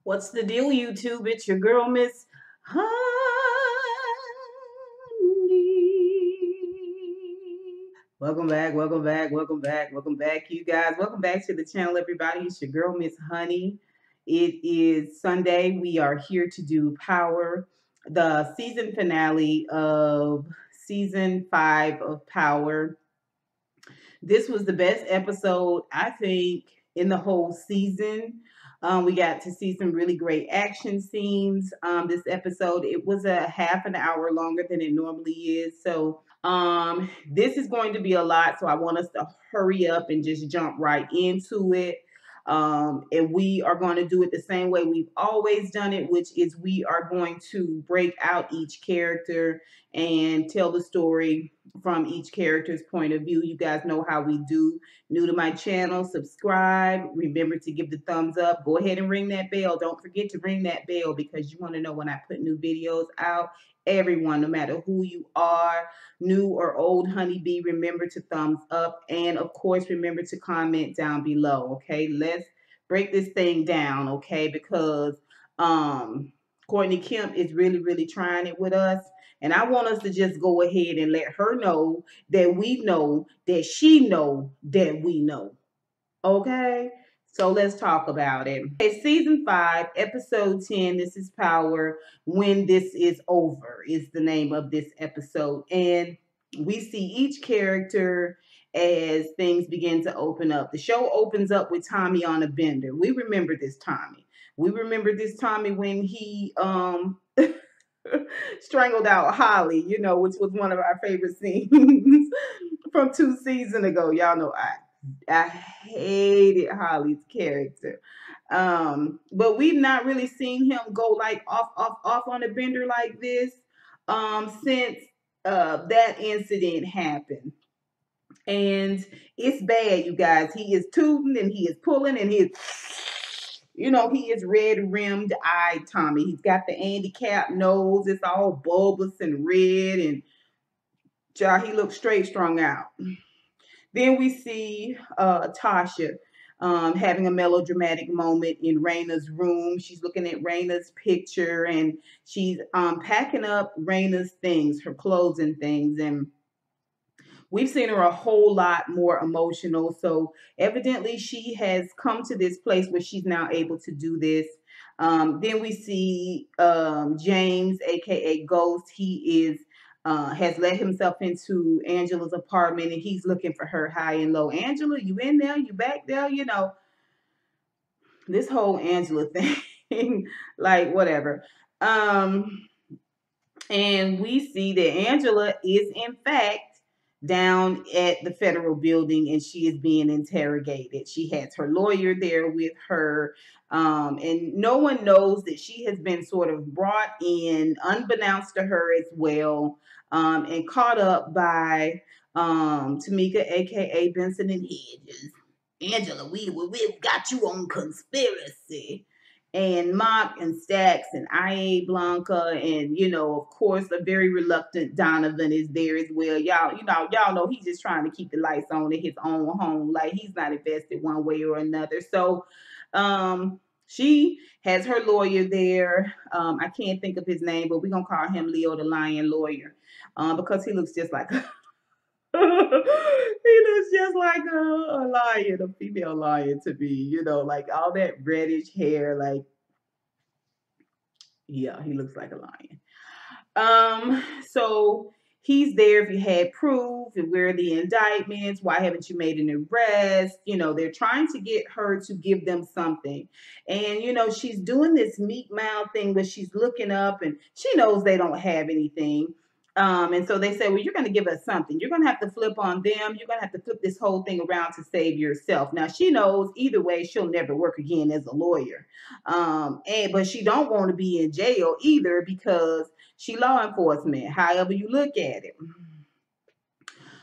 What's the deal, YouTube? It's your girl, Miss Honey. Welcome back, welcome back, welcome back, welcome back, you guys. Welcome back to the channel, everybody. It's your girl, Miss Honey. It is Sunday. We are here to do Power, the season finale of season 5 of Power. This was the best episode, I think, in the whole season. We got to see some really great action scenes. This episode, it was a half an hour longer than it normally is. So this is going to be a lot. So I want us to hurry up and just jump right into it. And we are going to do it the same way we've always done it, which is we are going to break out each character and tell the story from each character's point of view. You guys know how we do. New to my channel, subscribe. Remember to give the thumbs up. Go ahead and ring that bell. Don't forget to ring that bell because you want to know when I put new videos out. Everyone, no matter who you are, new or old honeybee, remember to thumbs up. And of course, remember to comment down below. Okay, let's break this thing down. Okay, because Courtney Kemp is really trying it with us. And I want us to just go ahead and let her know that we know that she know that we know. Okay? So let's talk about it. Okay, season 5, episode 10. This is Power. When This Is Over is the name of this episode. And we see each character as things begin to open up. The show opens up with Tommy on a bender. We remember this Tommy. We remember this Tommy when he strangled out Holly, which was one of our favorite scenes from 2 seasons ago. Y'all know I hated Holly's character. But we've not really seen him go like off on a bender like this since that incident happened. And it's bad, you guys. He is tooting and he is pulling and he is red rimmed eyed Tommy. He's got the handicap nose. It's all bulbous and red, and he looks straight strung out. Then we see Tasha having a melodramatic moment in Raina's room. She's looking at Raina's picture and she's packing up Raina's things, her clothes and things. And we've seen her a whole lot more emotional. So evidently she has come to this place where she's now able to do this. Then we see James, aka Ghost. He is has let himself into Angela's apartment and he's looking for her high and low. Angela, you in there? You back there? This whole Angela thing, like whatever. And we see that Angela is in fact down at the federal building and she is being interrogated. She has her lawyer there with her. And no one knows that she has been sort of brought in unbeknownst to her as well, and caught up by Tamika, aka Benson and Hedges. Angela, we've got you on conspiracy. And Mock and Stacks and IA Blanca and of course a very reluctant Donovan is there as well. Y'all know he's just trying to keep the lights on in his own home. Like he's not invested one way or another. So she has her lawyer there. I can't think of his name, but we're gonna call him Leo the Lion Lawyer. Because he looks just like he looks just like a lion, a female lion to me, like all that reddish hair, like yeah, he looks like a lion. So he's there if you had proof, and where are the indictments? Why haven't you made an arrest? They're trying to get her to give them something. And she's doing this meat mouth thing where she's looking up and she knows they don't have anything. And so they say, well, you're going to give us something. You're going to have to flip on them. You're going to have to flip this whole thing around to save yourself. Now, she knows either way, she'll never work again as a lawyer. But she don't want to be in jail either because she law enforcement, however you look at it.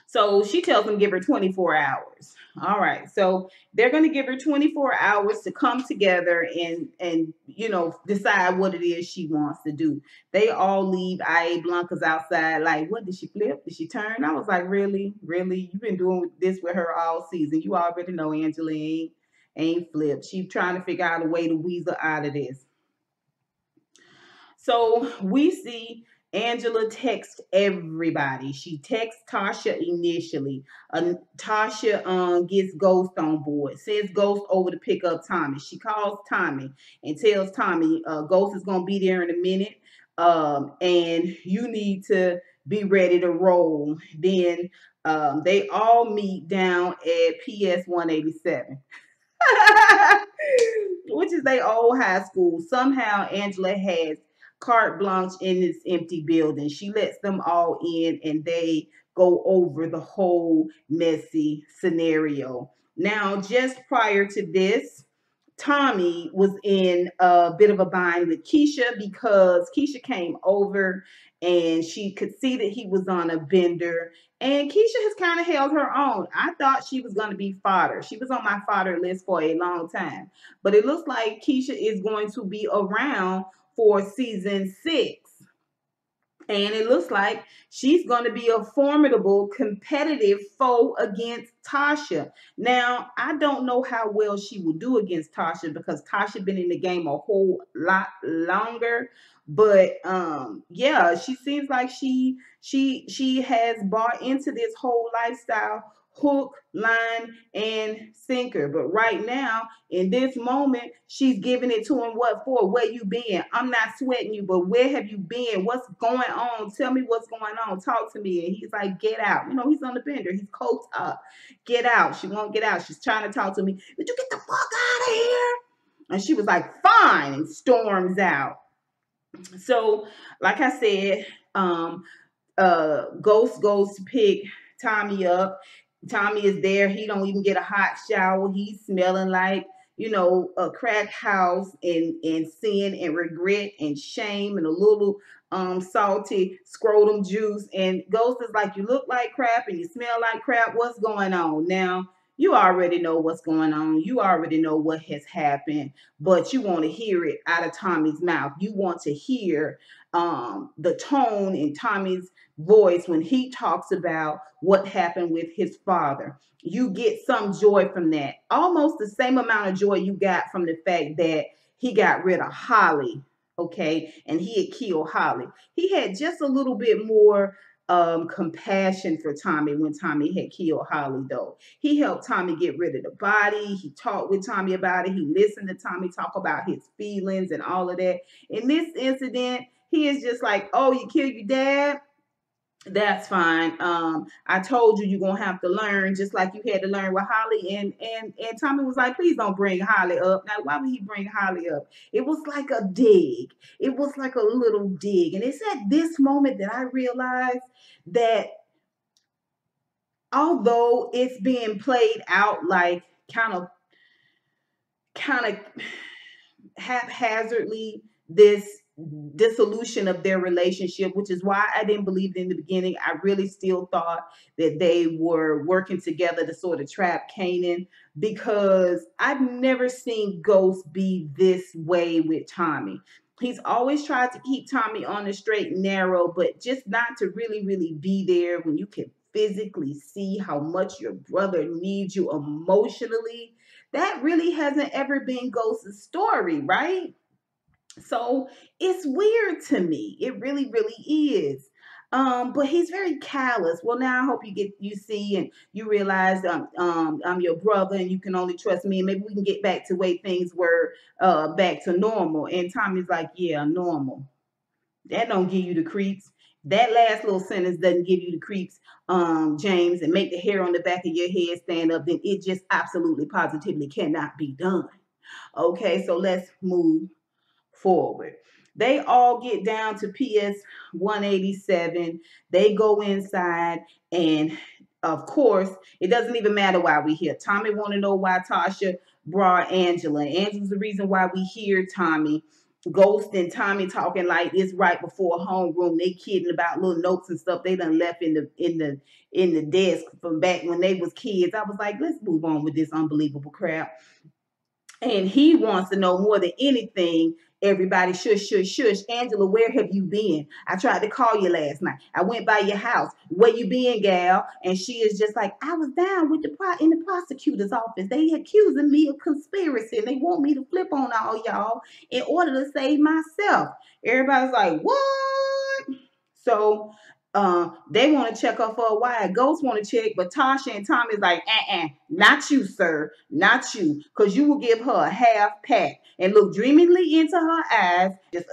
So she tells them give her 24 hours. All right. So they're going to give her 24 hours to come together and decide what it is she wants to do. They all leave IA Blanca's outside like, what, did she flip? Did she turn? I was like, really? You've been doing this with her all season. You already know Angela ain't flipped. She's trying to figure out a way to weasel out of this. So we see Angela text everybody. She texts Tasha initially. Tasha gets Ghost on board. Sends Ghost over to pick up Tommy. She calls Tommy and tells Tommy Ghost is gonna be there in a minute. And you need to be ready to roll. Then they all meet down at PS 187. Which is their old high school. Somehow Angela has carte blanche in this empty building. She lets them all in and they go over the whole messy scenario. Now, just prior to this, Tommy was in a bit of a bind with Keisha because Keisha came over and she could see that he was on a bender. And Keisha has kind of held her own. I thought she was going to be fodder. She was on my fodder list for a long time. But it looks like Keisha is going to be around for season 6. And it looks like she's going to be a formidable competitive foe against Tasha. Now, I don't know how well she will do against Tasha because Tasha been in the game a whole lot longer. But yeah, she seems like she has bought into this whole lifestyle, hook, line, and sinker. But right now, in this moment, she's giving it to him. What for? Where you been? I'm not sweating you, but where have you been? What's going on? Tell me what's going on. Talk to me. And he's like, get out. You know, he's on the bender. He's coked up. Get out. She won't get out. She's trying to talk to me. Would you get the fuck out of here? And she was like, fine, and storms out. So, like I said, Ghost goes to pick Tommy up. Tommy is there. He don't even get a hot shower. He's smelling like, a crack house and sin and regret and shame and a little salty scrotum juice. And Ghost is like, you look like crap and you smell like crap. What's going on? Now, you already know what's going on. You already know what has happened, but you want to hear it out of Tommy's mouth. You want to hear the tone in Tommy's voice when he talks about what happened with his father. You get some joy from that. Almost the same amount of joy you got from the fact that he got rid of Holly, okay? And he had killed Holly. He had just a little bit more compassion for Tommy when Tommy had killed Holly, though. He helped Tommy get rid of the body. He talked with Tommy about it. He listened to Tommy talk about his feelings and all of that. In this incident, he is just like, oh, you killed your dad? That's fine. I told you you're gonna have to learn, just like you had to learn with Holly. And Tommy was like, please don't bring Holly up. Now, why would he bring Holly up? It was like a dig. It was like a little dig. And it's at this moment that I realized that although it's being played out like kind of haphazardly, this dissolution of their relationship, which is why I didn't believe it in the beginning. I really still thought that they were working together to sort of trap Kanan, because I've never seen Ghost be this way with Tommy. He's always tried to keep Tommy on the straight and narrow, but just not to really, really be there when you can physically see how much your brother needs you emotionally. That really hasn't ever been Ghost's story, right? So it's weird to me. It really, really is. But he's very callous. Well, now I hope you see and you realize I'm your brother and you can only trust me, and maybe we can get back to the way things were back to normal. And Tommy's like, yeah, normal. That don't give you the creeps. That last little sentence doesn't give you the creeps, James, and make the hair on the back of your head stand up. Then it just absolutely positively cannot be done. Okay, so let's move forward. They all get down to PS 187. They go inside, and of course, it doesn't even matter why we here. Tommy want to know why Tasha brought Angela. Angela's the reason why we hear Tommy. Ghost and Tommy talking like it's right before homeroom. They kidding about little notes and stuff they done left in the desk from back when they was kids. I was like, let's move on with this unbelievable crap. And he wants to know more than anything Everybody shush, shush, shush. Angela, where have you been? I tried to call you last night. I went by your house. Where you been, gal? And she is just like, I was down with in the prosecutor's office. They accusing me of conspiracy and they want me to flip on all y'all in order to save myself. Everybody's like, what? So they want to check her for a while. Ghost want to check, but Tasha and Tommy's like, not you, sir, not you, because you will give her a half pat and look dreamingly into her eyes. Just,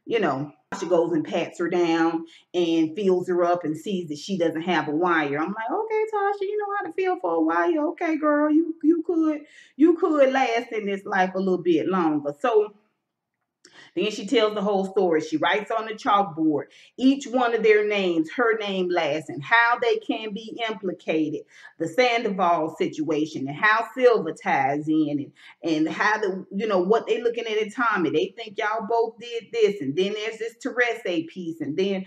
you know. Tasha goes and pats her down and fills her up and sees that she doesn't have a wire. I'm like, okay, Tasha, you know how to feel for a wire. Okay, girl, you could last in this life a little bit longer. So then she tells the whole story. She writes on the chalkboard each one of their names, her name last, and how they can be implicated. The Sandoval situation and how Silver ties in, and how what they looking at Tommy. They think y'all both did this, and then there's this Teresa piece, and then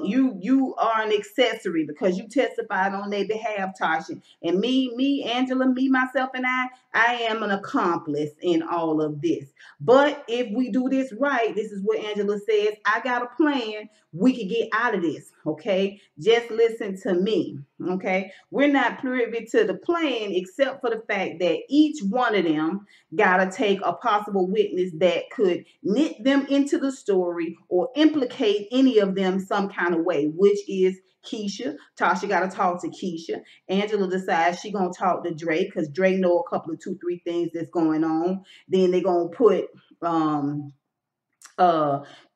you are an accessory because you testified on their behalf, Tasha. And Angela, myself, and I am an accomplice in all of this. But if we do this right, this is what Angela says, I got a plan. We can get out of this, okay? Just listen to me, okay? We're not privy to the plan except for the fact that each one of them got to take a possible witness that could knit them into the story or implicate any of them some kind of way, which is Keisha. Tasha got to talk to Keisha. Angela decides she going to talk to Dre because Dre know a couple of 2-3 things that's going on. Then they're going to put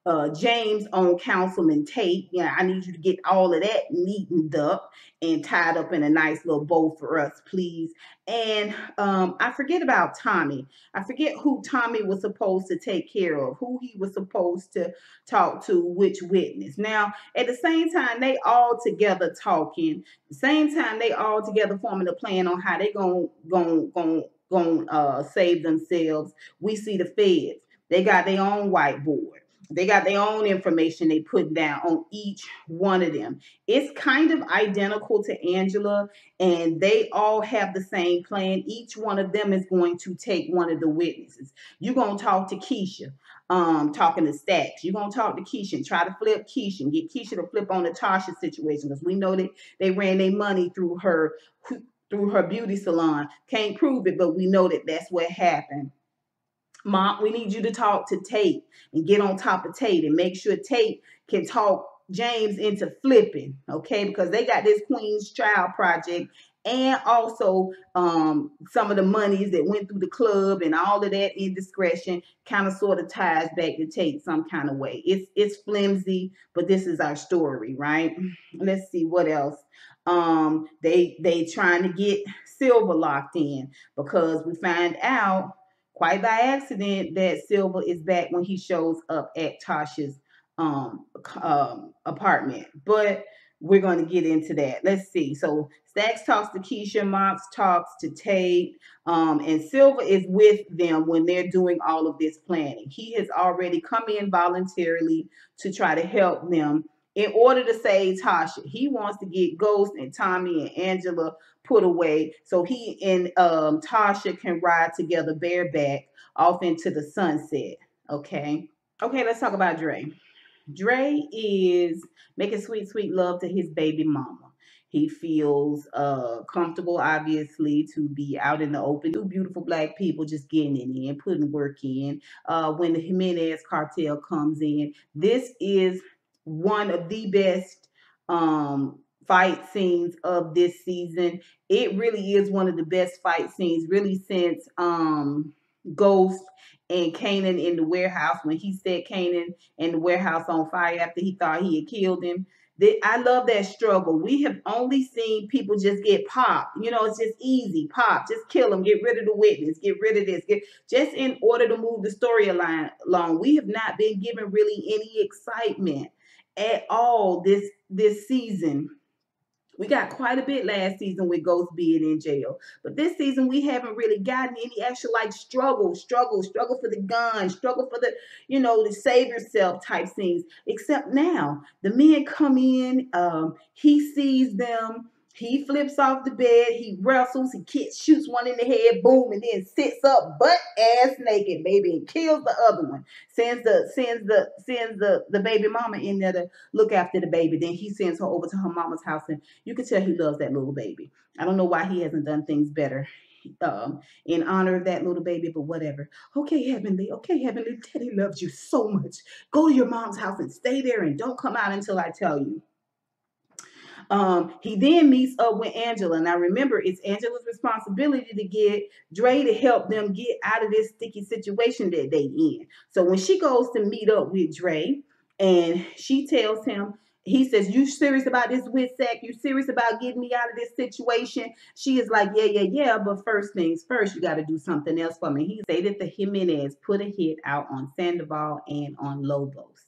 uh, James on Councilman Tate. Yeah, I need you to get all of that neatened up and tied up in a nice little bow for us, please. And I forget about Tommy. I forget who Tommy was supposed to take care of, who he was supposed to talk to, which witness. Now, at the same time, they all together talking. The same time, they all together forming a plan on how they gonna save themselves. We see the feds. They got their own whiteboard. They got their own information they put down on each one of them. It's kind of identical to Angela, and they all have the same plan. Each one of them is going to take one of the witnesses. You're going to talk to Keisha, talking to Stacks. You're going to talk to Keisha and try to flip Keisha and get Keisha to flip on the Tasha situation because we know that they ran their money through her beauty salon. Can't prove it, but we know that that's what happened. Mom, we need you to talk to Tate and get on top of Tate and make sure Tate can talk James into flipping, okay? Because they got this Queen's Child project and also some of the monies that went through the club and all of that indiscretion kind of sort of ties back to Tate some kind of way. It's flimsy, but this is our story, right? Let's see what else. They trying to get Silver locked in because we find out quite by accident that Silver is back when he shows up at Tasha's apartment. But we're going to get into that. Let's see. So Stacks talks to Keisha, Mox talks to Tate, and Silver is with them when they're doing all of this planning. He has already come in voluntarily to try to help them in order to save Tasha. He wants to get Ghost and Tommy and Angela put away so he and Tasha can ride together bareback off into the sunset. Okay. Okay, let's talk about Dre. Dre is making sweet, sweet love to his baby mama. He feels comfortable, obviously, to be out in the open. Two beautiful black people just getting it in, putting work in. When the Jimenez cartel comes in, this is one of the best fight scenes of this season. It really is one of the best fight scenes, really, since Ghost and Kanan in the warehouse when he set Kanan in the warehouse on fire after he thought he had killed him. I love that struggle. We have only seen people just get popped. It's just easy. Pop, just kill them, get rid of the witness, get rid of this. Just in order to move the storyline along. We have not been given really any excitement at all this season. We got quite a bit last season with Ghost being in jail. But this season, we haven't really gotten any actual struggle for the gun, struggle for the save yourself type scenes. Except now, the men come in, he sees them, He flips off the bed, he wrestles, shoots one in the head, boom, and then sits up butt ass naked, baby, and kills the other one. Sends the baby mama in there to look after the baby. Then he sends her over to her mama's house, and you can tell he loves that little baby. I don't know why he hasn't done things better in honor of that little baby, but whatever. Okay, Heavenly, Daddy loves you so much. Go to your mom's house and stay there and don't come out until I tell you. He then meets up with Angela. Now remember, it's Angela's responsibility to get Dre to help them get out of this sticky situation that they in. So when she goes to meet up with Dre and she tells him, he says, "You serious about this wit sack? You serious about getting me out of this situation?" She is like, yeah. But first things first, you got to do something else for me. He said that the Jimenez put a hit out on Sandoval and on Lobos.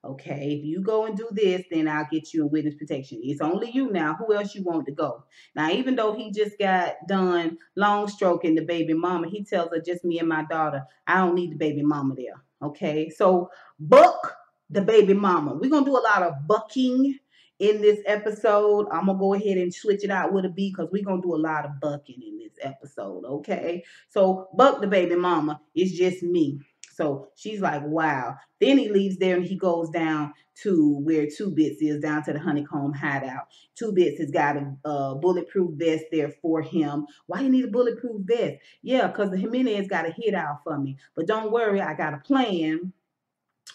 Okay, if you go and do this, then I'll get you a witness protection. It's only you now. Who else you want to go? Now, even though he just got done long stroking the baby mama, he tells her, "Just me and my daughter. I don't need the baby mama there." Okay, so buck the baby mama. We're going to do a lot of bucking in this episode. I'm going to go ahead and switch it out with a B because we're going to do a lot of bucking in this episode. Okay, so buck the baby mama. It's just me. So she's like, wow. Then he leaves there and he goes down to where Two Bits is, down to the honeycomb hideout. Two Bits has got a bulletproof vest there for him. Why you need a bulletproof vest? Yeah, because the Jimenez got a hit out for me. But don't worry, I got a plan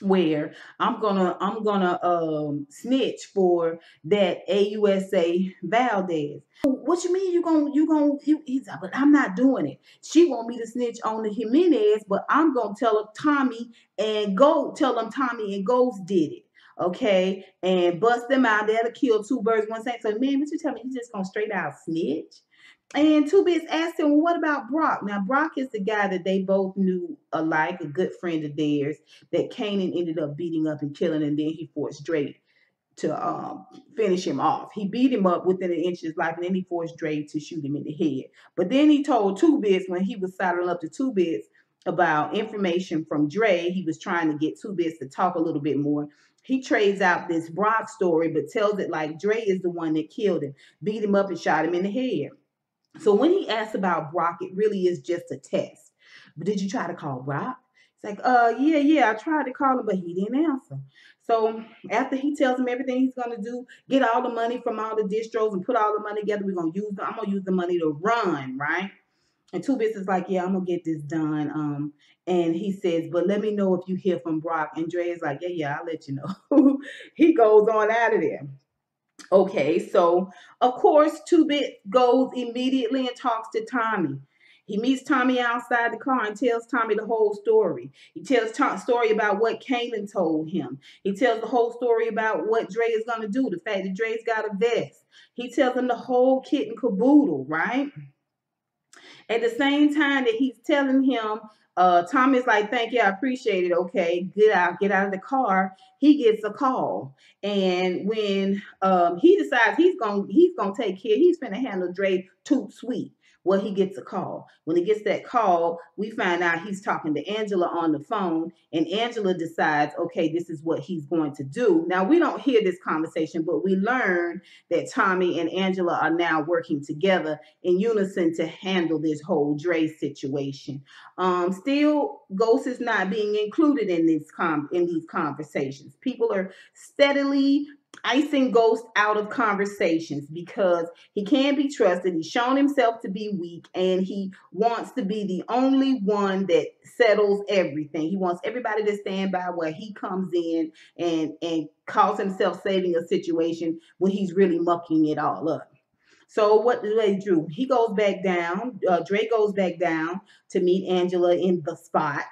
where I'm gonna snitch for that AUSA Valdez. What you mean he's like, but I'm not doing it. She want me to snitch on the Jimenez, but I'm gonna tell her Tommy and Ghost did it. Okay, and bust them out there to kill two birds with one stone. So man, what you tell me? You just gonna straight out snitch? And Two Bits asked him, well, what about Brock? Now, Brock is the guy that they both knew alike, a good friend of theirs, that Kanan ended up beating up and killing, and then he forced Drake to finish him off. He beat him up within an inch of his life, and then he forced Drake to shoot him in the head. But then he told Two Bits, when he was saddling up to Two Bits about information from Dre, he was trying to get Two Bits to talk a little bit more. He trades out this Brock story, but tells it like Dre is the one that killed him, beat him up, and shot him in the head. So when he asks about Brock, it really is just a test. But did you try to call Brock? It's like, yeah, I tried to call him, but he didn't answer. So after he tells him everything he's gonna do, get all the money from all the distros and put all the money together, I'm gonna use the money to run, right? And Two Bits is like, yeah, I'm gonna get this done. And he says, but let me know if you hear from Brock. And Dre is like, yeah, I'll let you know. He goes on out of there. Okay, so of course, Two Bit goes immediately and talks to Tommy. He meets Tommy outside the car and tells Tommy the whole story. He tells Tommy story about what Kanan told him. He tells the whole story about what Dre is going to do, the fact that Dre's got a vest. He tells him the whole kit and caboodle, right? At the same time that he's telling him, Tommy's like, thank you, I appreciate it. Okay, get out of the car. He gets a call. And when he decides he's gonna take care, he's gonna handle Dre too sweet. Well, he gets a call. When he gets that call, we find out he's talking to Angela on the phone, and Angela decides, okay, this is what he's going to do. Now, we don't hear this conversation, but we learn that Tommy and Angela are now working together in unison to handle this whole Dre situation. Still, Ghost is not being included in these conversations. People are steadily icing Ghost out of conversations because he can't be trusted. He's shown himself to be weak, and he wants to be the only one that settles everything. He wants everybody to stand by where he comes in and calls himself saving a situation when he's really mucking it all up. So what do they do? He goes back down. Dre goes back down to meet Angela in the spot.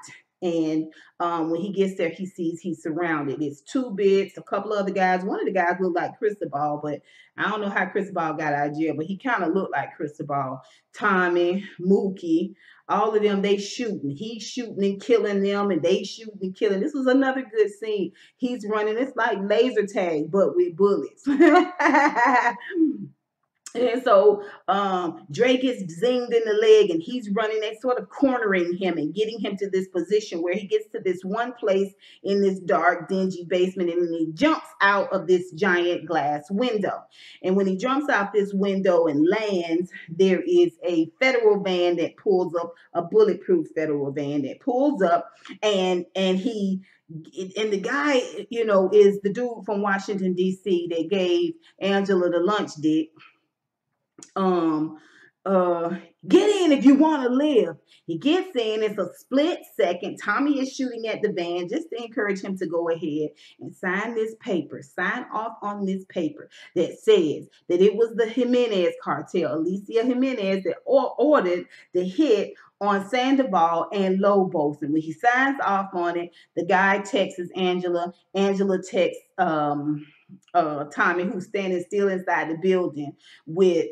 And when he gets there, he sees he's surrounded. It's Two Bits, a couple other guys. One of the guys looked like Cristobal, but I don't know how Cristobal got out of jail, but he kind of looked like Cristobal. Tommy, Mookie, all of them, they shooting. He's shooting and killing them, and they shooting and killing. This was another good scene. He's running. It's like laser tag, but with bullets. And so Dre gets zinged in the leg, and he's running. They sort of cornering him and getting him to this position where he gets to this one place in this dark, dingy basement, and then he jumps out of this giant glass window. And when he jumps out this window and lands, there is a federal van that pulls up, a bulletproof federal van that pulls up, and he and the guy, you know, is the dude from Washington D.C. that gave Angela the lunch dick. um uh get in if you want to live. He gets in. It's a split second. Tommy is shooting at the van just to encourage him to go ahead and sign this paper, sign off on this paper that says that it was the Jimenez cartel, Alicia Jimenez, that ordered the hit on Sandoval and Lobos. And when he signs off on it, the guy texts Angela. Angela texts Tommy, who's standing still inside the building with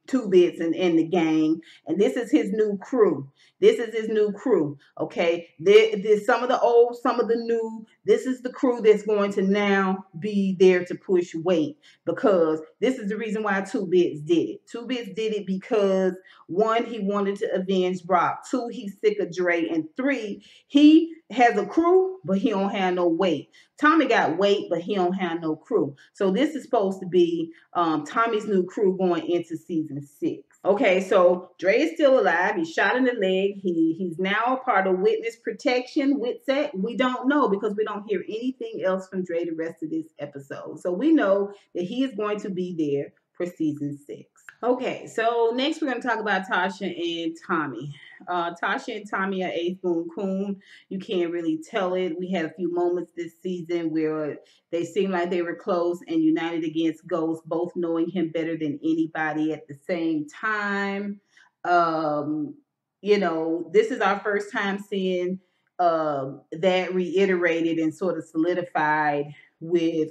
Two Bits and the gang. And this is his new crew. This is his new crew. Okay. There's some of the old, some of the new. This is the crew that's going to now be there to push weight, because this is the reason why Two Bits did it. Two Bits did it because, one, he wanted to avenge Brock. Two, he's sick of Dre. And three, he has a crew, but he don't have no weight. Tommy got weight, but he don't have no crew. So this is supposed to be Tommy's new crew going into season 6. Okay, so Dre is still alive. He's shot in the leg. He's now a part of witness protection. WITSEC, we don't know, because we don't hear anything else from Dre the rest of this episode. So we know that he is going to be there for season 6. Okay, so next we're going to talk about Tasha and Tommy. Tasha and Tommy are ace boon coon. You can't really tell it. We had a few moments this season where they seemed like they were close and united against Ghost, both knowing him better than anybody at the same time. You know, this is our first time seeing that reiterated and sort of solidified with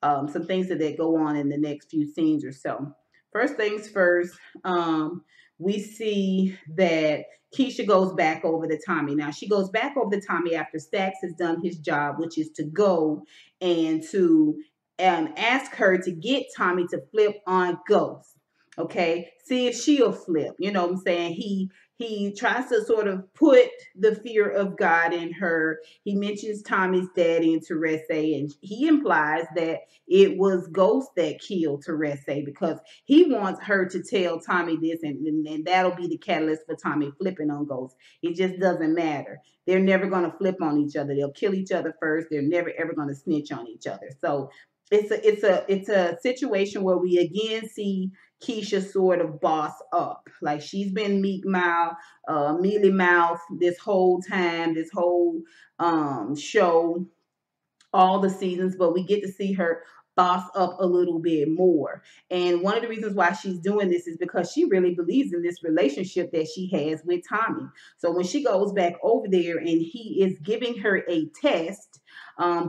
some things that go on in the next few scenes or so. First things first, we see that Keisha goes back over to Tommy. Now, she goes back over to Tommy after Stacks has done his job, which is to go and to ask her to get Tommy to flip on Ghost. Okay, see if she'll flip. You know what I'm saying? He tries to sort of put the fear of God in her. He mentions Tommy's daddy and Teresa, and he implies that it was Ghost that killed Teresa, because he wants her to tell Tommy this, and that'll be the catalyst for Tommy flipping on Ghost. It just doesn't matter. They're never going to flip on each other. They'll kill each other first. They're never ever going to snitch on each other. So it's a situation where we again see Keisha sort of boss up. Like, she's been mealy mouth this whole time, this whole show, all the seasons, but we get to see her boss up a little bit more. And one of the reasons why she's doing this is because she really believes in this relationship that she has with Tommy. So when she goes back over there and he is giving her a test,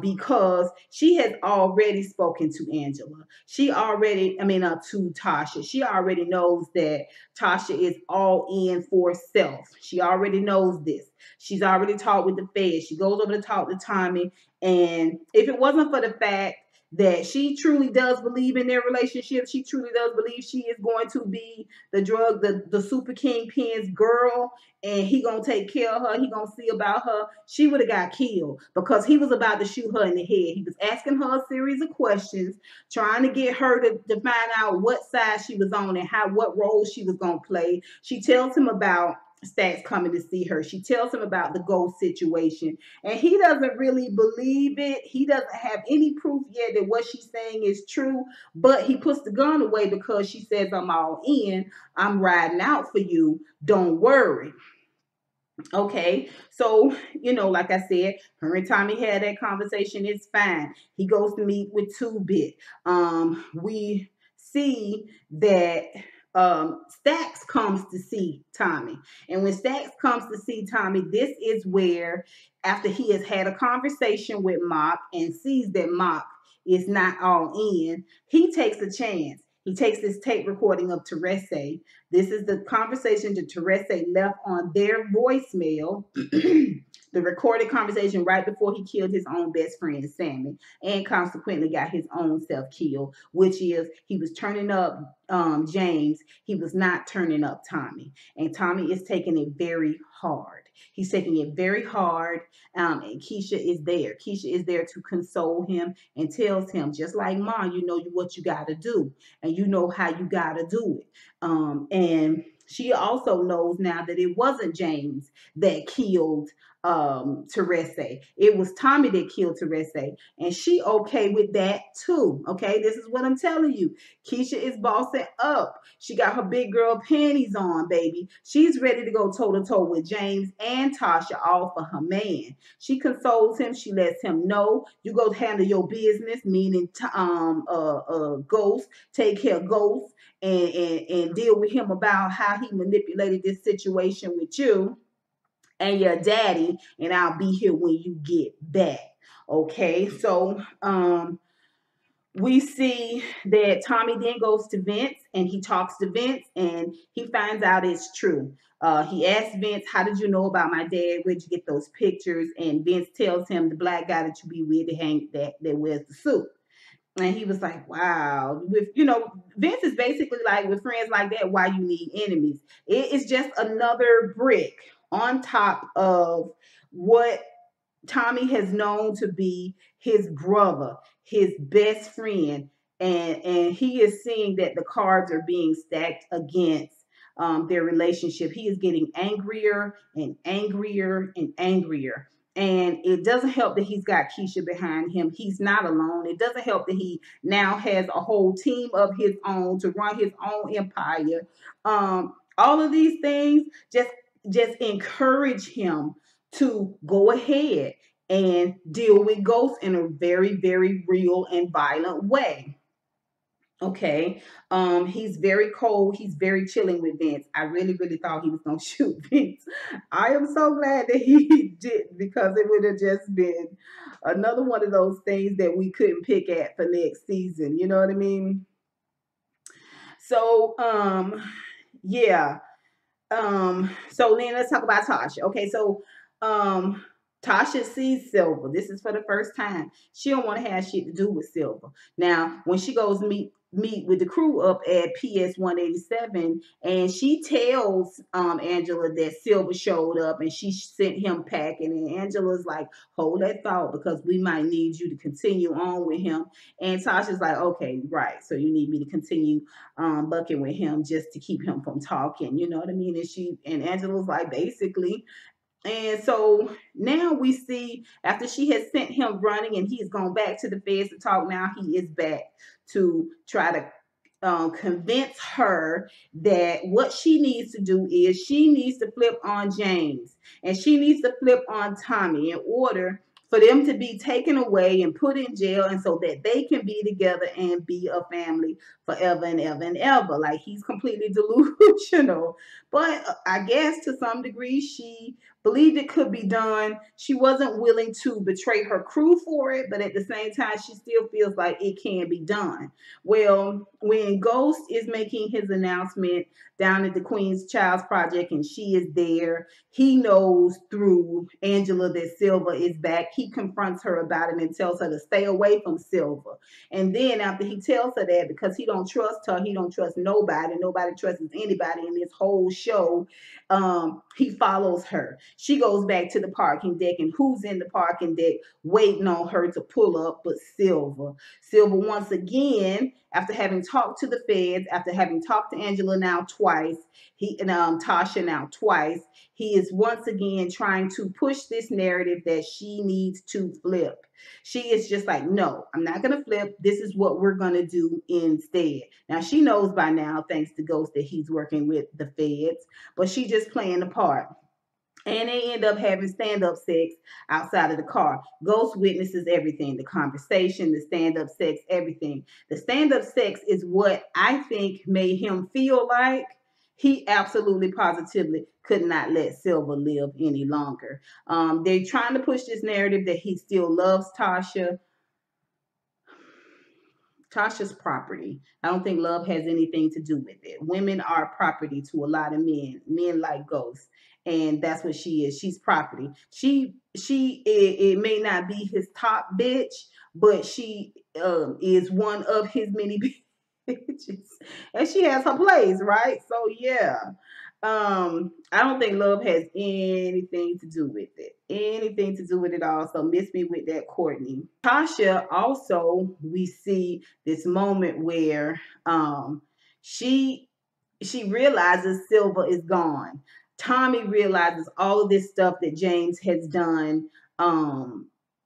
because she has already spoken to Angela. To Tasha. She already knows that Tasha is all in for self. She already knows this. She's already talked with the feds. She goes over to talk to Tommy. And if it wasn't for the fact that she truly does believe in their relationship, she truly does believe she is going to be the super kingpin's girl, and he gonna take care of her, he gonna see about her, she would have got killed, because he was about to shoot her in the head. He was asking her a series of questions, trying to get her to find out what side she was on and what role she was gonna play. She tells him about Stacks coming to see her. She tells him about the Ghost situation, and he doesn't really believe it. He doesn't have any proof yet that what she's saying is true, but he puts the gun away because she says, I'm all in. I'm riding out for you. Don't worry. Okay, so, like I said, her and Tommy had that conversation. It's fine. He goes to meet with Two Bit. We see that Stacks comes to see Tommy. And when Stacks comes to see Tommy, this is where, after he has had a conversation with Mock and sees that Mock is not all in, he takes a chance. He takes this tape recording of Teresa. This is the conversation that Teresa left on their voicemail the recorded conversation right before he killed his own best friend, Sammy, and consequently got his own self killed, which is he was turning up James. He was not turning up Tommy. And Tommy is taking it very hard. He's taking it very hard. And Keisha is there. Keisha is there to console him and tells him, just like Mom, you know what you got to do, and you know how you got to do it. And she also knows now that it wasn't James that killed Teresa. It was Tommy that killed Teresa, and she okay with that too. Okay, this is what I'm telling you. Keisha is bossing up. She got her big girl panties on, baby. She's ready to go toe to toe with James and Tasha, all for her man. She consoles him. She lets him know you go handle your business, meaning Ghost. Take care of Ghost and deal with him about how he manipulated this situation with you and your daddy, and I'll be here when you get back. Okay, so we see that Tommy then goes to Vince and he talks to Vince and he finds out it's true. He asks Vince, "How did you know about my dad? Where'd you get those pictures?" And Vince tells him, "The black guy that you be with, that wears the suit." And he was like, "Wow." With Vince is basically like, with friends like that, why you need enemies? It is just another brick on top of what Tommy has known to be his brother, his best friend, and he is seeing that the cards are being stacked against their relationship. He is getting angrier and angrier and angrier. And it doesn't help that he's got Keisha behind him. He's not alone. It doesn't help that he now has a whole team of his own to run his own empire. All of these things just encourage him to go ahead and deal with ghosts in a very, very real and violent way. Okay. He's very cold. He's very chilling with Vince. I really, really thought he was gonna shoot Vince. I am so glad that he did, because it would have just been another one of those things that we couldn't pick at for next season. You know what I mean? So yeah. So then let's talk about Tasha. Okay, so um Tasha sees Silver. This is for the first time. She don't want to have shit to do with Silver. Now, when she goes meet with the crew up at PS 187, and she tells Angela that Silver showed up and she sent him packing, and Angela's like, hold that thought, because we might need you to continue on with him. And Tasha's like, okay, right, so you need me to continue bucking with him just to keep him from talking, you know what I mean? And Angela's like, basically. And so now we see, after she has sent him running and he's gone back to the feds to talk, now he is back to try to convince her that what she needs to do is she needs to flip on James and she needs to flip on Tommy in order for them to be taken away and put in jail, and so that they can be together and be a family forever and ever and ever. Like, he's completely delusional. But I guess to some degree she believed it could be done. She wasn't willing to betray her crew for it, but at the same time, she still feels like it can be done. Well, when Ghost is making his announcement down at the Queen's Child's Project and she is there, he knows through Angela that Silver is back. He confronts her about it and tells her to stay away from Silver. And then after he tells her that, because he don't trust her, he don't trust nobody trusts anybody in this whole show, he follows her. She goes back to the parking deck, and who's in the parking deck waiting on her to pull up but Silver. Silver, once again, after having talked to the feds, after having talked to Angela now twice, he and Tasha now twice, he is once again trying to push this narrative that she needs to flip. She is just like, no, I'm not going to flip. This is what we're going to do instead. Now, she knows by now, thanks to Ghost, that he's working with the feds, but she just playing the part. And they end up having stand-up sex outside of the car. Ghost witnesses everything, the conversation, the stand-up sex, everything. The stand-up sex is what I think made him feel like he absolutely positively could not let Silver live any longer. They're trying to push this narrative that he still loves Tasha. Tasha's property. I don't think love has anything to do with it. Women are property to a lot of men. Men like ghosts. And that's what she is. She's property. It may not be his top bitch, but she is one of his many bitches. And she has her place, right? So yeah. I don't think love has anything to do with it. Anything to do with it all. So miss me with that, Courtney. Tasha also, we see this moment where she she realizes Silva is gone. Tommy realizes all of this stuff that James has done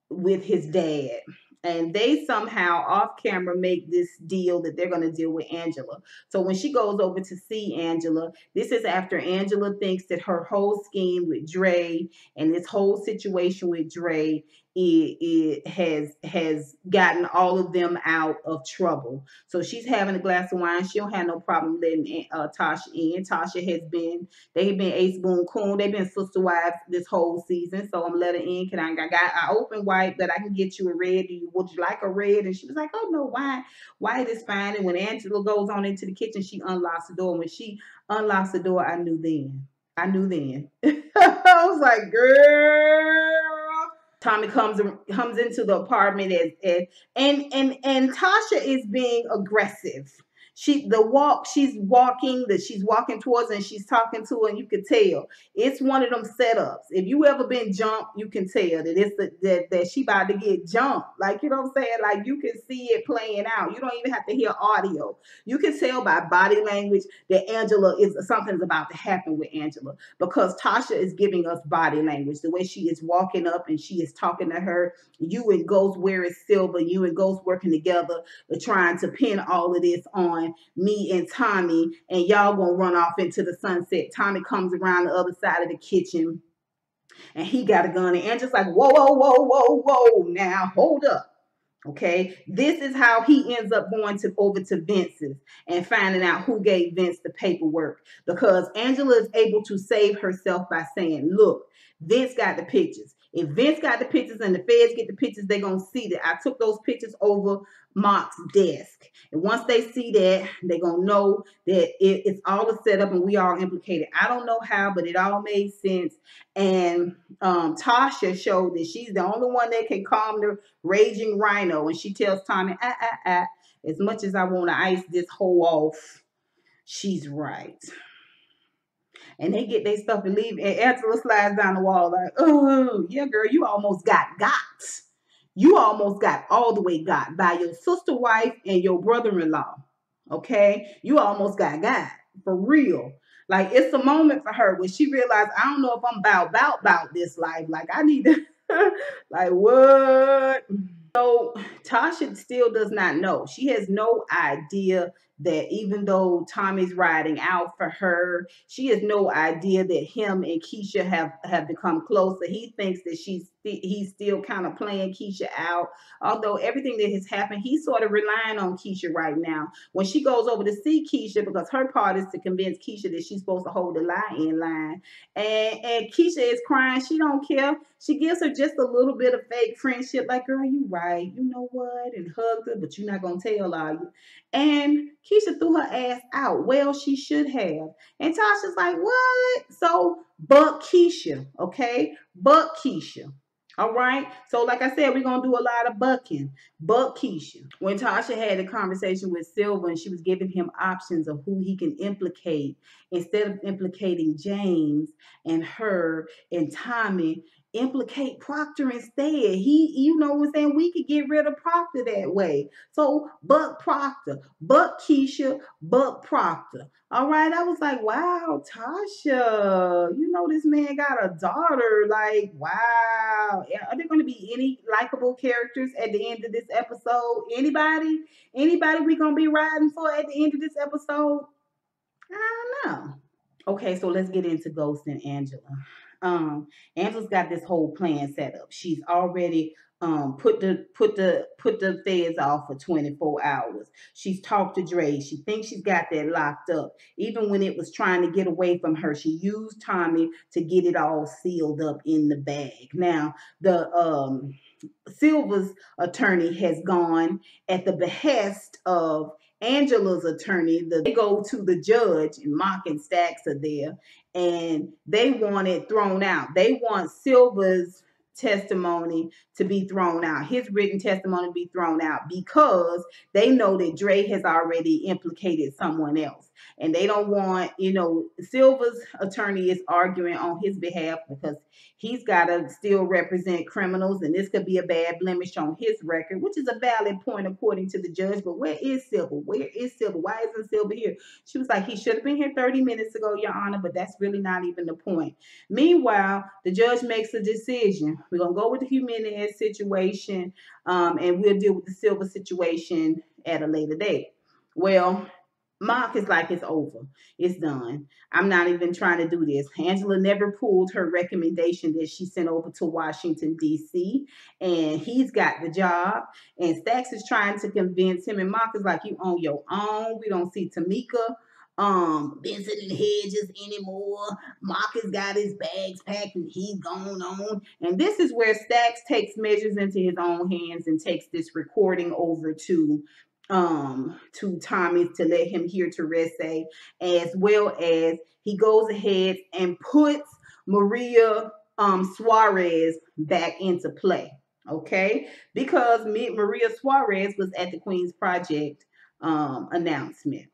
with his dad. And they somehow off camera make this deal that they're going to deal with Angela. So when she goes over to see Angela, this is after Angela thinks that her whole scheme with Dre and this whole situation with Dre it has gotten all of them out of trouble. So she's having a glass of wine. She don't have no problem letting Tasha in. Tasha they've been ace boon coon. They've been sister wives this whole season. So I'm letting in. I open white, but I can get you a red. Would you like a red? And she was like, oh no, white is fine. And when Angela goes on into the kitchen, she unlocks the door. When she unlocks the door, I knew then. I was like, girl. Tommy comes into the apartment and Tasha is being aggressive. She's walking towards her and she's talking to her, and you can tell it's one of them setups. If you ever been jumped, you can tell that that she about to get jumped. Like, you know what I'm saying? Like, you can see it playing out. You don't even have to hear audio. You can tell by body language that something's about to happen with Angela, because Tasha is giving us body language. The way she is walking up and she is talking to her. You and Ghost, where is Silver? You and Ghost working together, trying to pin all of this on me and Tommy, and y'all gonna run off into the sunset. Tommy comes around the other side of the kitchen and he got a gun, and Angela's like, whoa, whoa, whoa, whoa, whoa, now hold up. Okay, this is how he ends up going over to Vince's and finding out who gave Vince the paperwork, because Angela is able to save herself by saying, look, Vince got the pictures. If Vince got the pictures and the feds get the pictures, they're going to see that I took those pictures over Mark's desk. And once they see that, they're going to know that it's all a setup and we all implicated. I don't know how, but it all made sense. And Tasha showed that she's the only one that can calm the raging rhino. And she tells Tommy, as much as I want to ice this hole off, she's right. And they get their stuff and leave. And Angela slides down the wall like, oh, yeah, girl, you almost got. You almost got all the way got by your sister wife and your brother-in-law. Okay? You almost got for real. Like, it's a moment for her when she realized, I don't know if I'm about this life. Like, I need to, like, what? So Tasha still does not know. She has no idea that even though Tommy's riding out for her, she has no idea that him and Keisha have become closer. He thinks that he's still kind of playing Keisha out. Although everything that has happened, he's sort of relying on Keisha right now. When she goes over to see Keisha, because her part is to convince Keisha that she's supposed to hold the lie in line. And Keisha is crying. She don't care. She gives her just a little bit of fake friendship, like, girl, you right. You know what? And hugged her, but you're not going to tell, are you? And Keisha threw her ass out. Well, she should have. And Tasha's like, what? So, buck Keisha, okay? Buck Keisha. All right. So, like I said, we're going to do a lot of bucking. Buck Keisha. When Tasha had a conversation with Silver and she was giving him options of who he can implicate, instead of implicating James and her and Tommy, implicate Proctor instead. You know what I'm saying? We could get rid of Proctor that way. So, buck Proctor, buck Keisha, buck Proctor. All right. I was like, wow, Tasha, you know, this man got a daughter. Like, wow. Are there going to be any likable characters at the end of this episode? Anybody we going to be riding for at the end of this episode? I don't know. Okay, so let's get into Ghost and Angela. Angela's got this whole plan set up. She's already put the feds off for 24 hours. She's talked to Dre. She thinks she's got that locked up. Even when it was trying to get away from her, she used Tommy to get it all sealed up in the bag. Now, the Silva's attorney has gone at the behest of Angela's attorney. They go to the judge, and Mock and Stacks are there, and they want it thrown out. They want Silva's testimony to be thrown out, his written testimony to be thrown out, because they know that Dre has already implicated someone else. And they don't want, Silva's attorney is arguing on his behalf because he's got to still represent criminals, and this could be a bad blemish on his record, which is a valid point according to the judge. But where is Silva? Where is Silva? Why isn't Silva here? She was like, he should have been here 30 minutes ago, Your Honor, but that's really not even the point. Meanwhile, the judge makes a decision. We're going to go with the Jimenez situation, and we'll deal with the Silva situation at a later date. Well, Mark is like, it's over. It's done. I'm not even trying to do this. Angela never pulled her recommendation that she sent over to Washington, D.C., and he's got the job. And Stacks is trying to convince him, and Mark is like, you on your own. We don't see Tamika visiting Hedges anymore. Mark has got his bags packed and he's gone on. And this is where Stacks takes measures into his own hands and takes this recording over to Tommy to let him hear Teresa, as well as he goes ahead and puts Maria Suarez back into play. Okay, because Maria Suarez was at the Queen's Project announcement.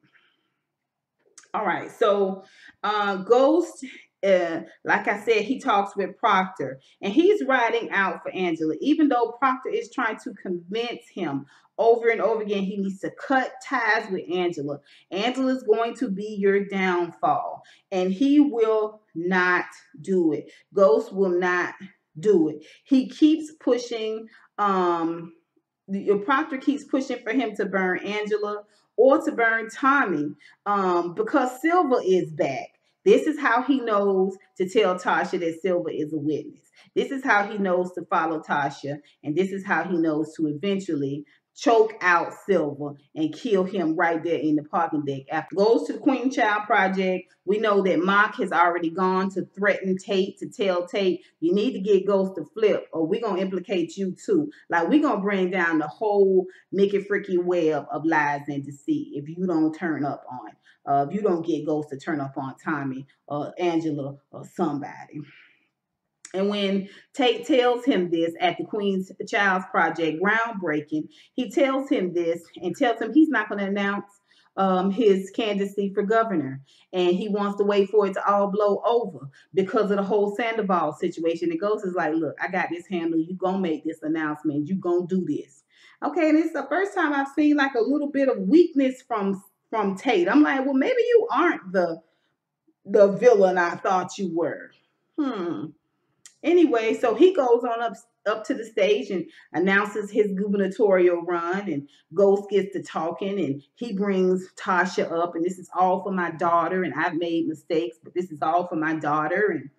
All right, so Ghost, like I said, he talks with Proctor, and he's riding out for Angela, even though Proctor is trying to convince him over and over again he needs to cut ties with Angela. Angela's going to be your downfall, and he will not do it. Ghost will not do it. He keeps pushing. Proctor keeps pushing for him to burn Angela or to burn Tommy, because Silva is back. This is how he knows to tell Tasha that Silva is a witness. This is how he knows to follow Tasha, and this is how he knows to eventually choke out Silva and kill him right there in the parking deck. After goes to the Queen Child Project, we know that Mock has already gone to threaten Tate, to tell Tate, you need to get Ghost to flip, or we're going to implicate you too. Like, we're going to bring down the whole Mickey Fricky web of lies and deceit if you don't turn up on, if you don't get Ghost to turn up on Tommy or Angela or somebody. And when Tate tells him this at the Queen's Child's Project groundbreaking, he tells him this and tells him he's not going to announce his candidacy for governor. And he wants to wait for it to all blow over because of the whole Sandoval situation. And Ghost is like, look, I got this handle. You going to make this announcement. You going to do this. Okay, and it's the first time I've seen like a little bit of weakness from Tate. I'm like, well, maybe you aren't the villain I thought you were. Anyway, so he goes on up to the stage and announces his gubernatorial run, and Ghost gets to talking, and he brings Tasha up, and this is all for my daughter, and I've made mistakes, but this is all for my daughter.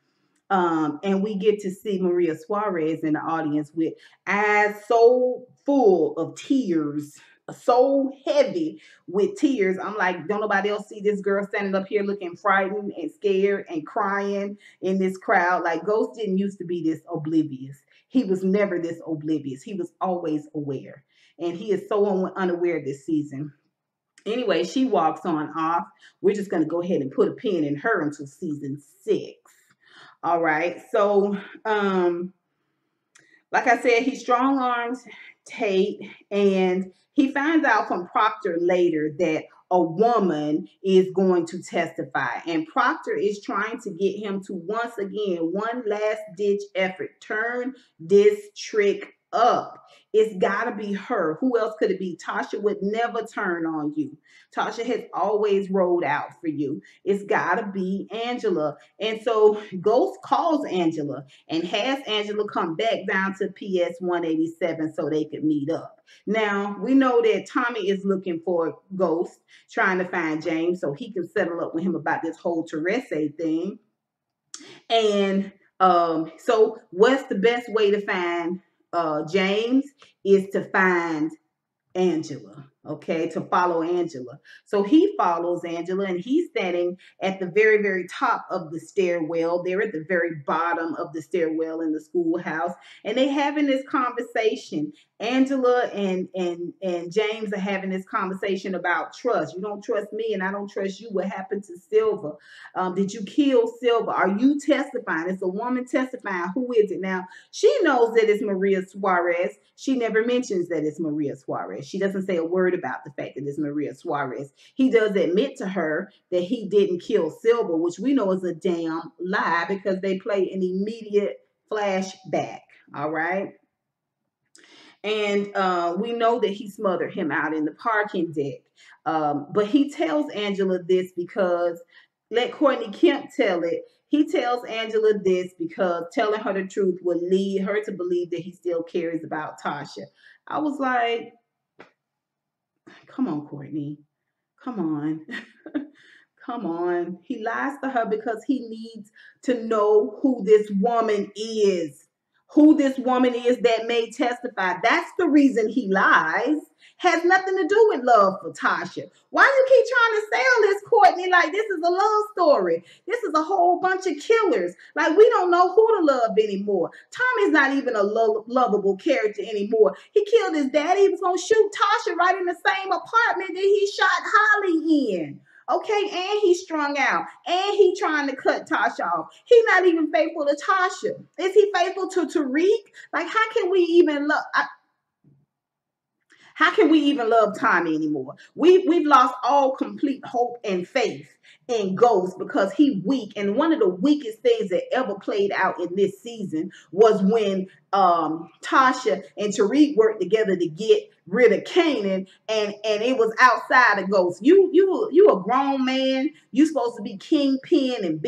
And we get to see Maria Suarez in the audience with eyes so full of tears, so heavy with tears. I'm like, don't nobody else see this girl standing up here looking frightened and scared and crying in this crowd? Like, Ghost didn't used to be this oblivious. He was never this oblivious. He was always aware. And he is so unaware this season. Anyway, she walks on off. We're just going to go ahead and put a pin in her until season 6. All right. So, like I said, he strong arms Tate, and he finds out from Proctor later that a woman is going to testify. And Proctor is trying to get him to once again, one last ditch effort, turn this trick up. It's got to be her. Who else could it be? Tasha would never turn on you. Tasha has always rolled out for you. It's got to be Angela. And so Ghost calls Angela and has Angela come back down to PS 187 so they could meet up. Now, we know that Tommy is looking for Ghost, trying to find James so he can settle up with him about this whole Teresa thing. And So what's the best way to find James is to find Angela, okay, to follow Angela. So he follows Angela and he's standing at the very, very top of the stairwell. They're at the very bottom of the stairwell in the schoolhouse and they having this conversation. Angela and James are having this conversation about trust. You don't trust me and I don't trust you. What happened to Silver? Did you kill Silver? Are you testifying? It's a woman testifying. Who is it now? She knows that it's Maria Suarez. She never mentions that it's Maria Suarez. She doesn't say a word about the fact that it's Maria Suarez. He does admit to her that he didn't kill Silver, which we know is a damn lie because they play an immediate flashback. All right. And we know that he smothered him out in the parking deck. But he tells Angela this because, let Courtney Kemp tell it. He tells Angela this because telling her the truth will lead her to believe that he still cares about Tasha. I was like, come on, Courtney. Come on. Come on. He lies to her because he needs to know who this woman is. Who this woman is that may testify. That's the reason he lies. Has nothing to do with love for Tasha. Why do you keep trying to sell this, Courtney, like this is a love story? This is a whole bunch of killers. Like we don't know who to love anymore. Tommy's not even a lovable character anymore. He killed his daddy. He was going to shoot Tasha right in the same apartment that he shot Holly in. Okay, and he's strung out, and he trying to cut Tasha off. He's not even faithful to Tasha. Is he faithful to Tariq? Like, how can we even love? How can we even love Tommy anymore? We've lost all complete hope and faith in Ghost because he weak. And one of the weakest things that ever played out in this season was when Tasha and Tariq worked together to get rid of Kanan, and it was outside of Ghost. You a grown man. You supposed to be kingpin and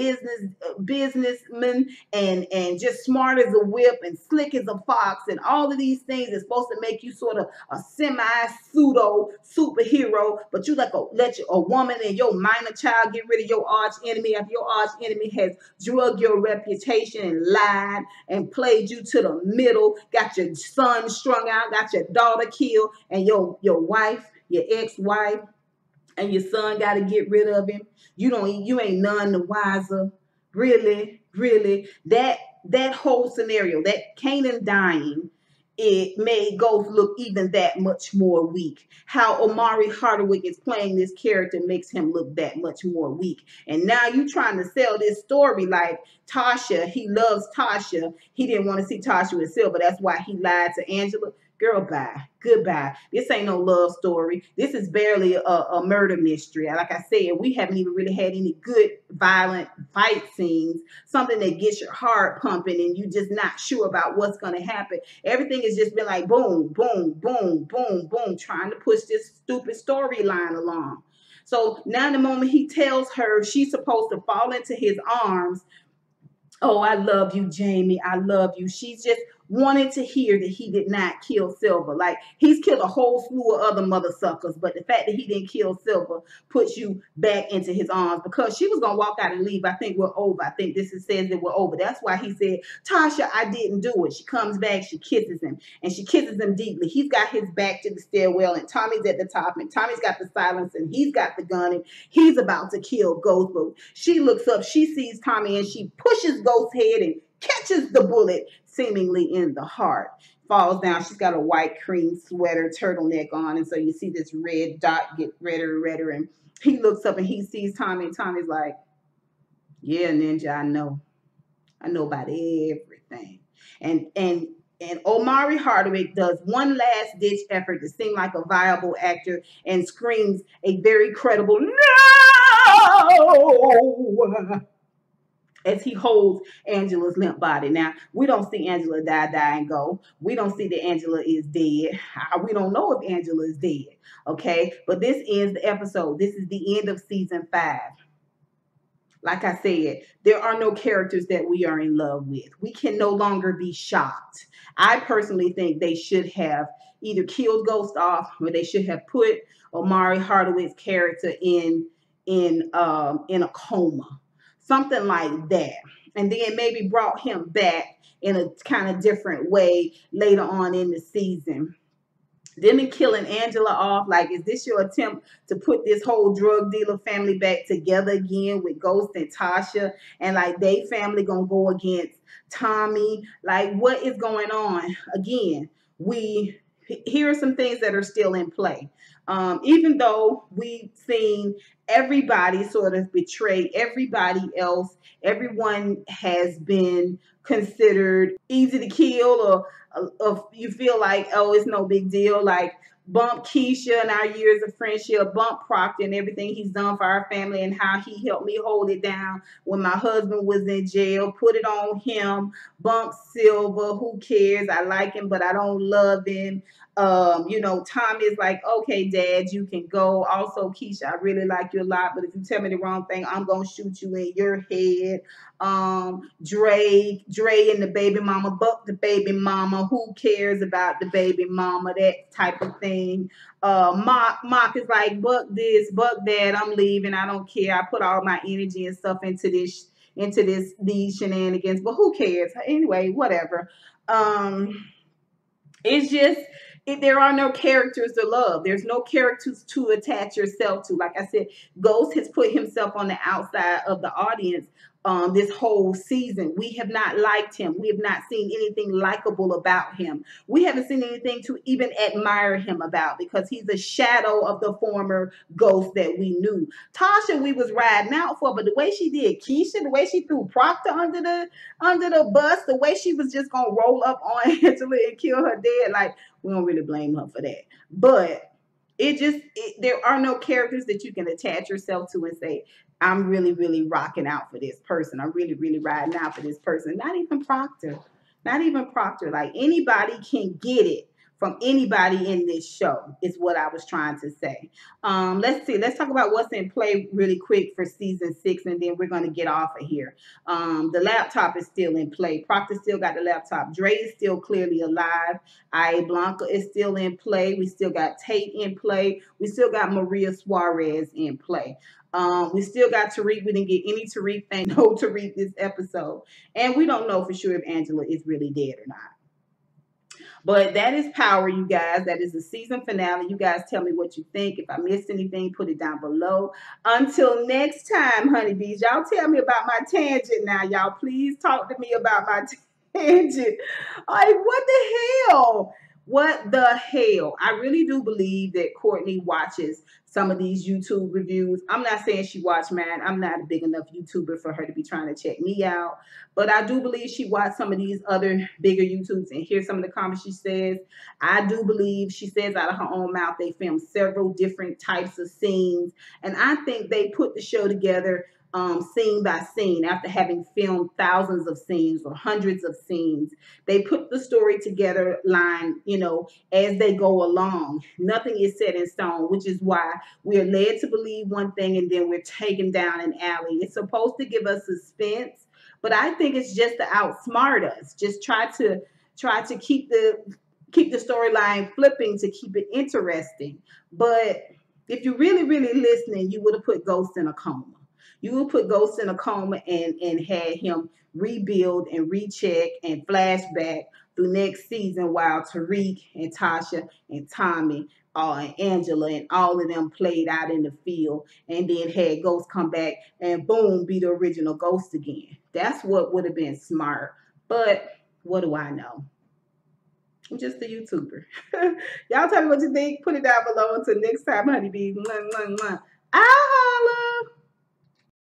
businessman and just smart as a whip and slick as a fox, and all of these things is supposed to make you sort of a semi pseudo superhero, but you let a woman and your minor child get rid of your arch enemy after your arch enemy has drug your reputation and lied and played you to the middle, got your son strung out, got your daughter killed, and your wife, your ex-wife, and your son got to get rid of him. You ain't none the wiser. Really, that whole scenario, that Kanan dying, it made Ghost look even that much more weak. How Omari Hardwick is playing this character makes him look that much more weak. And now you trying to sell this story like Tasha, he loves Tasha. He didn't want to see Tasha with Silver. That's why he lied to Angela. Girl, bye. Goodbye. This ain't no love story. This is barely a murder mystery. Like I said, we haven't even really had any good violent fight scenes, something that gets your heart pumping and you just not sure about what's going to happen. Everything has just been like boom, boom, boom, boom, boom, trying to push this stupid storyline along. So now the moment he tells her she's supposed to fall into his arms, oh, I love you, Jamie. I love you. She's just wanted to hear that he did not kill Silver. Like, he's killed a whole slew of other mother suckers, but the fact that he didn't kill Silver puts you back into his arms because she was going to walk out and leave. I think we're over. I think says that we're over. That's why he said, Tasha, I didn't do it. She comes back, she kisses him, and she kisses him deeply. He's got his back to the stairwell, and Tommy's at the top, and Tommy's got the silence, and he's got the gun, and he's about to kill Ghost. But she looks up, she sees Tommy, and she pushes Ghost's head and catches the bullet seemingly in the heart. Falls down. She's got a white cream sweater, turtleneck on, and so you see this red dot get redder and redder, and he looks up and he sees Tommy, and Tommy's like, yeah, Ninja, I know about everything. And Omari Hardwick does one last ditch effort to seem like a viable actor and screams a very credible no as he holds Angela's limp body. Now, we don't see Angela die and go. We don't see that Angela is dead. We don't know if Angela is dead, okay? But this is the episode. This is the end of season 5. Like I said, there are no characters that we are in love with. We can no longer be shocked. I personally think they should have either killed Ghost off or they should have put Omari Hardwick's character in a coma. Something like that. and then maybe brought him back in a kind of different way later on in the season. Them and killing Angela off. Like, is this your attempt to put this whole drug dealer family back together again with Ghost and Tasha? And like, they family gonna go against Tommy? Like, what is going on? Again, we here are some things that are still in play. Even though we've seen everybody sort of betray everybody else, everyone has been considered easy to kill, or you feel like, oh, it's no big deal. Like, bump Keisha and our years of friendship, bump Proctor and everything he's done for our family and how he helped me hold it down when my husband was in jail. Put it on him. Bump Silver, who cares? I like him, but I don't love him. Tom is like, okay, Dad, you can go. Also, Keisha, I really like you a lot, but if you tell me the wrong thing, I'm gonna shoot you in your head. Dre and the baby mama, Buck the baby mama, who cares about the baby mama, that type of thing. Mark is like, Buck this, Buck that, I'm leaving, I don't care. I put all my energy and stuff into these shenanigans, but who cares? Anyway, whatever. It's just there are no characters to love. There's no characters to attach yourself to. Like I said, Ghost has put himself on the outside of the audience this whole season. We have not liked him. We have not seen anything likable about him. We haven't seen anything to even admire him about, because he's a shadow of the former Ghost that we knew. Tasha, we was riding out for, but the way she did Keisha, the way she threw Proctor under the bus, the way she was just gonna roll up on Angela and kill her dead, like, we don't really blame her for that. But there are no characters that you can attach yourself to and say, I'm really, really rocking out for this person. I'm really, really riding out for this person. Not even Proctor. Not even Proctor. Like, anybody can get it from anybody in this show, is what I was trying to say. Let's see. Let's talk about what's in play really quick for season 6, and then we're going to get off of here. The laptop is still in play. Proctor still got the laptop. Dre is still clearly alive. Blanca is still in play. We still got Tate in play. We still got Maria Suarez in play. We still got Tariq. We didn't get any Tariq. Thank no Tariq this episode. And we don't know for sure if Angela is really dead or not. But that is Power, you guys. That is the season finale. You guys tell me what you think. If I missed anything, put it down below. Until next time, honeybees, y'all tell me about my tangent now. Y'all, please talk to me about my tangent. Like, what the hell? What the hell? I really do believe that Courtney watches some of these YouTube reviews. I'm not saying she watched mine. I'm not a big enough YouTuber for her to be trying to check me out. But I do believe she watched some of these other bigger YouTubes and hear some of the comments she says. I do believe she says out of her own mouth they filmed several different types of scenes. And I think they put the show together scene by scene after having filmed thousands of scenes or hundreds of scenes. They put the story together as they go along. Nothing is set in stone, which is why we're led to believe one thing and then we're taken down an alley. It's supposed to give us suspense, but I think it's just to outsmart us. Just try to keep the storyline flipping to keep it interesting. But if you're really, really listening, you would have put Ghost in a coma. You will put Ghost in a coma and had him rebuild and recheck and flashback through next season while Tariq and Tasha and Tommy and Angela and all of them played out in the field, and then had Ghost come back and boom, be the original Ghost again. That's what would have been smart. But what do I know? I'm just a YouTuber. Y'all tell me what you think. Put it down below. Until next time, honeybees. I'll holla.